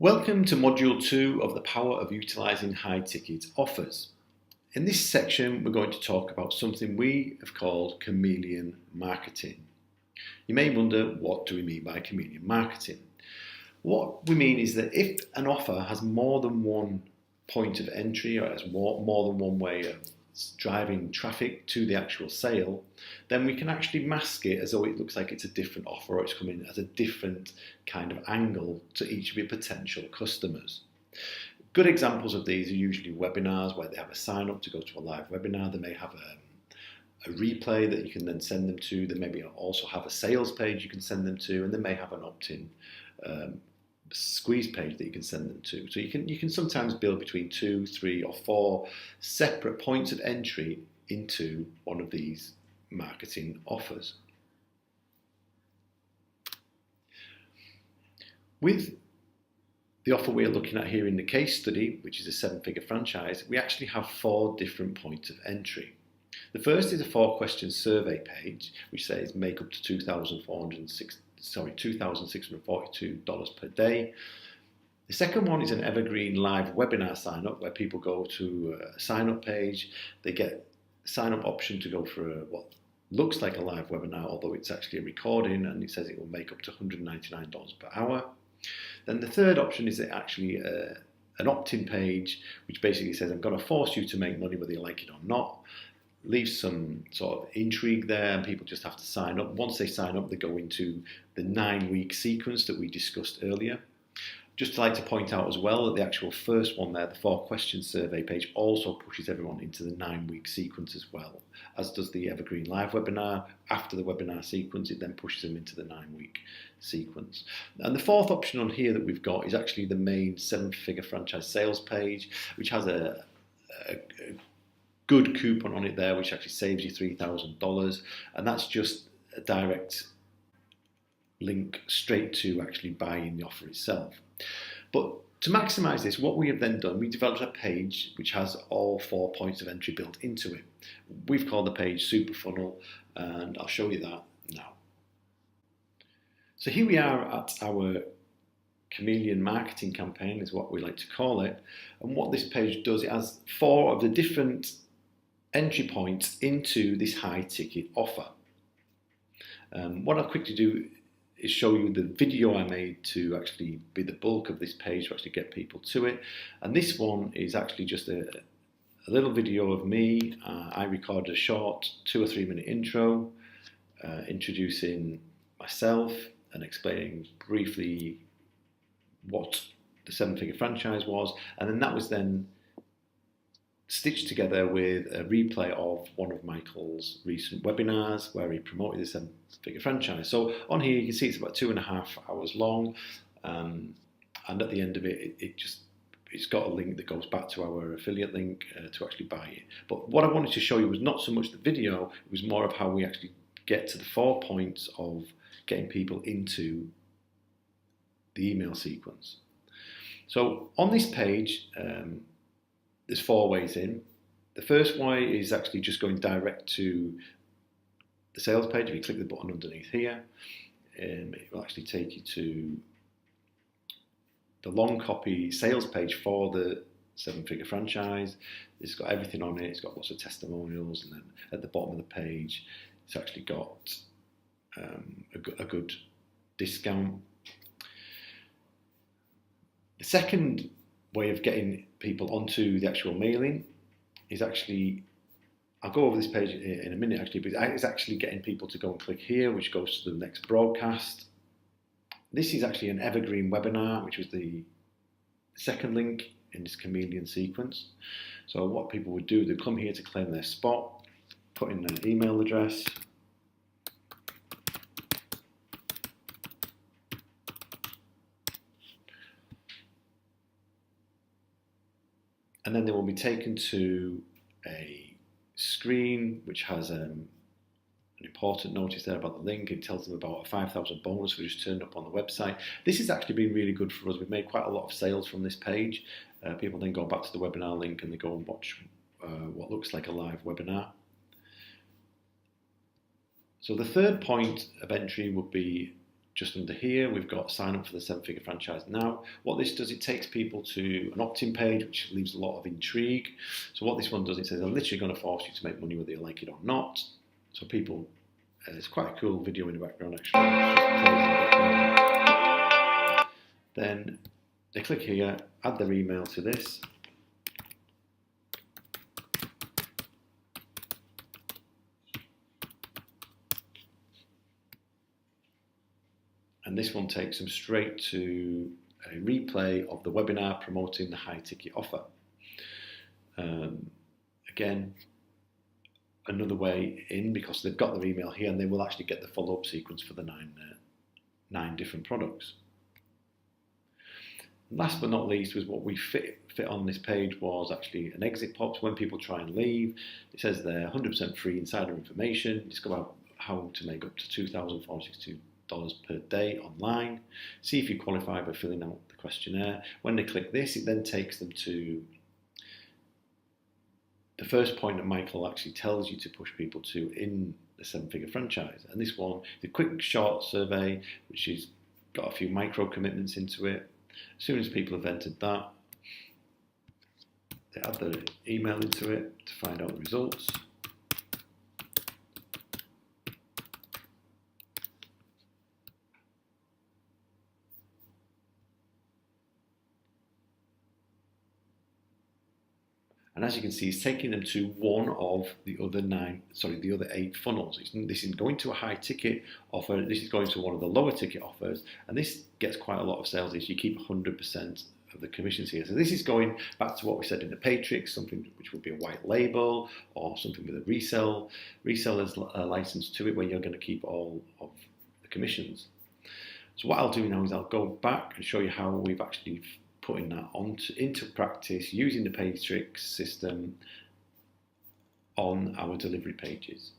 Welcome to Module 2 of the Power of Utilising High Ticket Offers. In this section, we're going to talk about something we have called Chameleon marketing. You may wonder, what do we mean by Chameleon marketing? What we mean is that if an offer has more than one point of entry or has more than one way of driving traffic to the actual sale, then we can actually mask it as though it looks like it's a different offer or it's coming as a different kind of angle to each of your potential customers. Good examples of these are usually webinars where they have a sign up to go to a live webinar. They may have a replay that you can then send them to. They maybe also have a sales page you can send them to, and they may have an opt-in squeeze page that you can send them to. So you can sometimes build between 2, 3 or 4 separate points of entry into one of these marketing offers. With the offer we're looking at here in the case study, which is a 7-figure franchise, we actually have 4 different points of entry. The first is a 4-question survey page, which says make up to $2,642 per day. The second one is an evergreen live webinar sign up where people go to a sign up page. They get a sign up option to go for what looks like a live webinar, although it's actually a recording, and it says it will make up to $199 per hour. Then the third option is actually an opt-in page, which basically says I'm going to force you to make money whether you like it or not. Leaves some sort of intrigue there, and people just have to sign up. Once they sign up, they go into the 9-week sequence that we discussed earlier. Just like to point out as well that the actual first one there, the 4-question survey page, also pushes everyone into the 9-week sequence as well, as does the evergreen live webinar. After the webinar sequence, it then pushes them into the 9-week sequence. And the fourth option on here that we've got is actually the main 7-figure franchise sales page, which has a good coupon on it there, which actually saves you $3,000, and that's just a direct link straight to actually buying the offer itself. But to maximise this, what we have then done, we developed a page which has all 4 points of entry built into it. We've called the page Super Funnel, and I'll show you that now. So here we are at our Chameleon marketing campaign, is what we like to call it, and what this page does, it has 4 of the different entry points into this high ticket offer. What I'll quickly do is show you the video I made to actually be the bulk of this page to actually get people to it. And this one is actually just a little video of me. I recorded a short 2 or 3 minute intro introducing myself and explaining briefly what the 7-figure franchise was, and then that was then stitched together with a replay of one of Michael's recent webinars where he promoted the 7-figure franchise. So on here you can see it's about 2.5 hours long, and at the end of it, it's got a link that goes back to our affiliate link to actually buy it. But what I wanted to show you was not so much the video, it was more of how we actually get to the 4 points of getting people into the email sequence. So on this page, there's 4 ways in. The first way is actually just going direct to the sales page. If you click the button underneath here, it will actually take you to the long copy sales page for the 7-figure franchise. It's got everything on it. It's got lots of testimonials, and then at the bottom of the page, it's actually got a good discount. The second way of getting people onto the actual mailing is actually, I'll go over this page in a minute actually, but it's actually getting people to go and click here, which goes to the next broadcast. This is actually an evergreen webinar, which was the second link in this Chameleon sequence. So what people would do, they'd come here to claim their spot, put in their email address, and then they will be taken to a screen which has an important notice there about the link. It tells them about a 5,000 bonus we just turned up on the website. This has actually been really good for us. We've made quite a lot of sales from this page. People then go back to the webinar link and they go and watch what looks like a live webinar. So the third point of entry would be just under here, we've got sign up for the 7-figure franchise now. What this does, it takes people to an opt-in page, which leaves a lot of intrigue. So what this one does, it says, I'm literally going to force you to make money whether you like it or not. So people, it's quite a cool video in the background actually. Then they click here, add their email to this. And this one takes them straight to a replay of the webinar promoting the high ticket offer. Again, another way in, because they've got their email here and they will actually get the follow-up sequence for the nine different products. Last but not least was what we fit on this page was actually an exit pop. So when people try and leave, it says they're 100% free insider information. Discover how to make up to $2,462 per day online. See if you qualify by filling out the questionnaire. When they click this, it then takes them to the first point that Michael actually tells you to push people to in the 7-figure franchise. And this one, the quick short survey, which has got a few micro commitments into it. As soon as people have entered that, they add their email into it to find out the results. And as you can see, it's taking them to one of the other 8 funnels. This is going to a high ticket offer. This is going to one of the lower ticket offers. And this gets quite a lot of sales if you keep 100% of the commissions here. So this is going back to what we said in the Patrix, something which would be a white label or something with a reseller's license to it, where you're going to keep all of the commissions. So what I'll do now is I'll go back and show you how we've actually putting that into practice using the Patrix system on our delivery pages.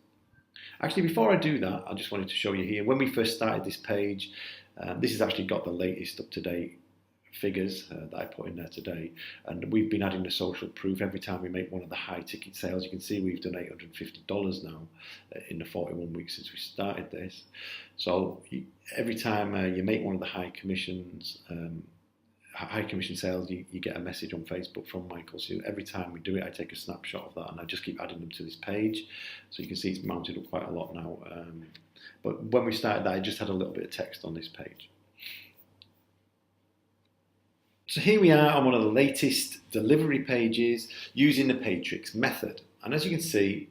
Actually, before I do that, I just wanted to show you here, when we first started this page, this has actually got the latest up-to-date figures that I put in there today, and we've been adding the social proof every time we make one of the high ticket sales. You can see we've done $850 now in the 41 weeks since we started this. So every time you make one of the high commission sales, you get a message on Facebook from Michael. So every time we do it, I take a snapshot of that and I just keep adding them to this page. So you can see it's mounted up quite a lot now. But when we started that, I just had a little bit of text on this page. So here we are on one of the latest delivery pages using the Patrix method. And as you can see,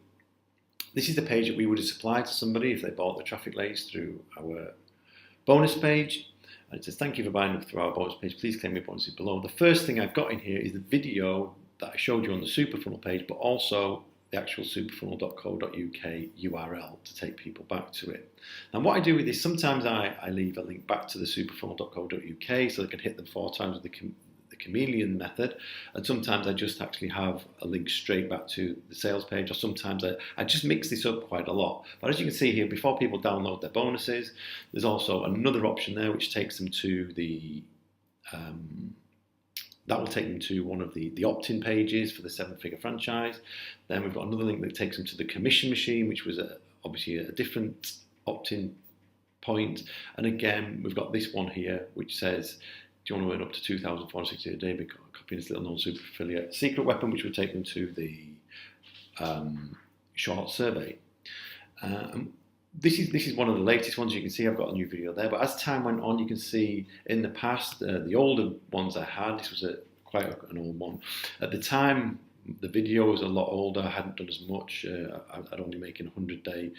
this is the page that we would have supplied to somebody if they bought the traffic lays through our bonus page. And it says, thank you for buying them through our bonus page. Please claim your bonuses below. The first thing I've got in here is the video that I showed you on the Superfunnel page, but also the actual superfunnel.co.uk URL to take people back to it. And what I do with this, sometimes I leave a link back to the superfunnel.co.uk so they can hit them 4 times with the Chameleon method, and sometimes I just actually have a link straight back to the sales page, or sometimes I just mix this up quite a lot. But as you can see here, before people download their bonuses, there's also another option there which takes them to the that will take them to one of the opt-in pages for the 7-figure franchise. Then we've got another link that takes them to the commission machine, which was obviously a different opt-in point. And again, we've got this one here which says, do you want to earn up to $2,460 a day by copying this little non-super affiliate secret weapon, which would take them to the short survey. This is one of the latest ones. You can see I've got a new video there, but as time went on, you can see in the past, the older ones I had, this was quite an old one. At the time, the video was a lot older. I hadn't done as much. I'd only making 100-day.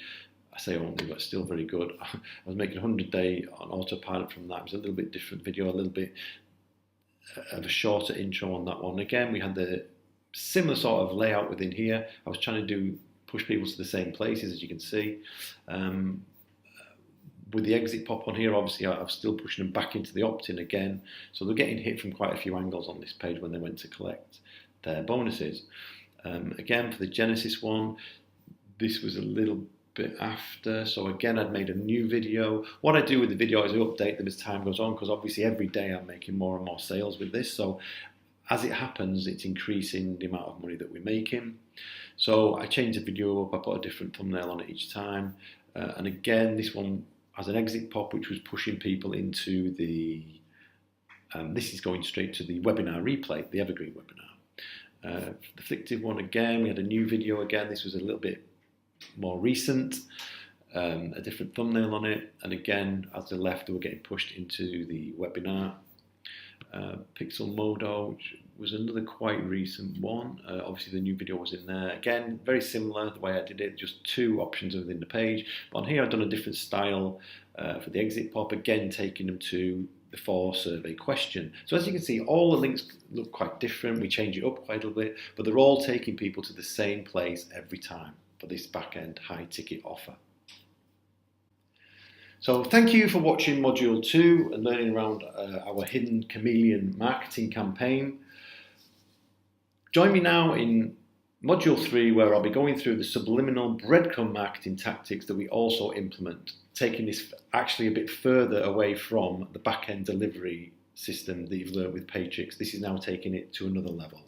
I say only, but still very good. I was making 100-day on autopilot from that. It was a little bit different video, a little bit of a shorter intro on that one. Again, we had the similar sort of layout within here. I was trying to push people to the same places, as you can see. With the exit pop on here, obviously I'm still pushing them back into the opt-in again. So they're getting hit from quite a few angles on this page when they went to collect their bonuses. Again, for the Genesis one, this was a little bit after, so again I'd made a new video. What I do with the video is I update them as time goes on, because obviously every day I'm making more and more sales with this, so as it happens it's increasing the amount of money that we're making. So I change the video up, I put a different thumbnail on it each time, and again this one as an exit pop, which was pushing people into the, this is going straight to the webinar replay, the evergreen webinar. The fictive one again, we had a new video again. This was a little bit more recent, a different thumbnail on it. And again, as they left, they were getting pushed into the webinar. Pixel Modo, which was another quite recent one. Obviously the new video was in there. Again, very similar the way I did it, just two options within the page. But on here I've done a different style for the exit pop, again taking them to the 4 survey question. So as you can see, all the links look quite different. We change it up quite a little bit, but they're all taking people to the same place every time for this back-end high ticket offer. So thank you for watching Module 2 and learning around our hidden Chameleon marketing campaign. Join me now in Module 3, where I'll be going through the subliminal breadcrumb marketing tactics that we also implement, taking this actually a bit further away from the back-end delivery system that you've learned with Paytrix. This is now taking it to another level.